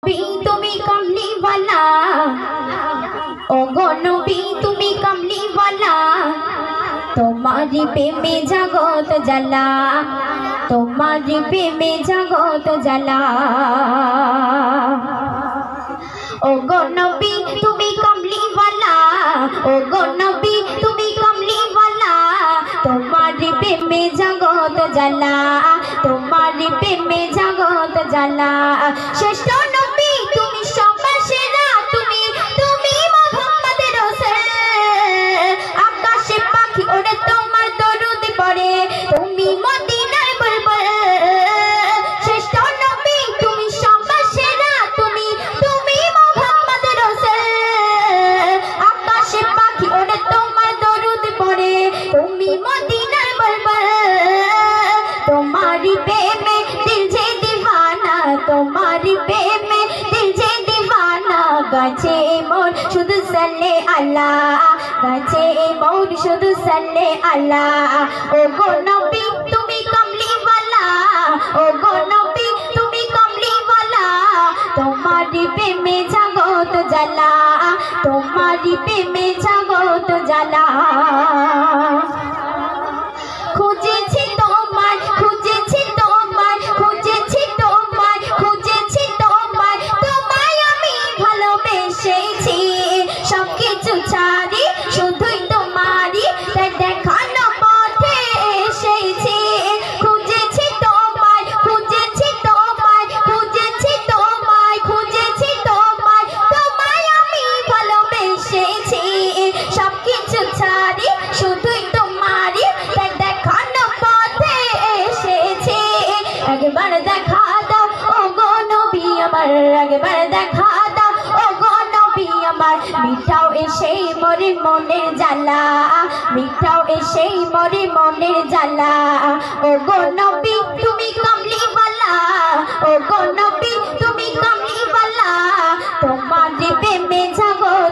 তুমি কমলিওয়ালা, ও গো নবী তুমি কমলিওয়ালা, তোমারি প্রেমে জগৎ জ্বালা, তোমারি প্রেমে জগৎ জ্বালা। ও গো নবী তুমি কমলিওয়ালা, ও গো নবী তুমি কমলিওয়ালা, তোমারি প্রেমে জগৎ জ্বালা, তোমারি প্রেমে জগৎ জ্বালা। শ্রেষ্ঠ নবী তুমি সবার সেরা, তুমি তুমি মুহাম্মদ রাসূল, আকাশে পাখি ওড়ে তোমার দরুদ পড়ে, তুমি মদিনার বুলবুল। শ্রেষ্ঠ নবী তুমি সবার সেরা, তুমি তুমি মুহাম্মদ রাসূল, আকাশে পাখি ওড়ে তোমার দরুদ পড়ে, তুমি মদিনার বুলবুল। তোমারি প্রেমে দিল যে দিওয়ানা, তোমারি প্রেমে দিল যে দিওয়ানা, গাছে মোর শুধু সাল্লে আল্লাহ, গাছে মোর শুধু সাল্লে আল্লাহ। ও গো নবী তুমি কমলিওয়ালা, ও গো নবী তুমি কমলিওয়ালা, তোমারি প্রেমে জগৎ জ্বালা, তোমারি প্রেমে জগৎ জ্বালা। খুঁজেছি তোমায়, খুঁজেছি তোমায়, খুঁজেছি তোমায়, খুঁজেছি তোমায়, তোমায় আমি ভালোবেসেছি, সবকিছু ছাড়ি শুধুই তোমারই তাই দেখানো পথে এসেছি। খুঁজেছি তোমায়, খুঁজেছি তোমায়, খুঁজেছি তোমায়, খুঁজেছি তোমায়, তোমায় আমি ভালোবেসেছি, সবকিছু ছাড়ি শুধুই তোমারই তাই দেখানো পথে এসেছি। একবার দেখা দাও ও গো নবী আমার, একবার দেখা দাও ও গো নবী আমার, মিটাও এসে মরে মনের জ্বালা, মিটাও এসে মরে মনের জ্বালা। ও গো নবী তুমি কমলিওয়ালা, ও গো নবী তুমি কমলিওয়ালা, তোমারি প্রেমে জগৎ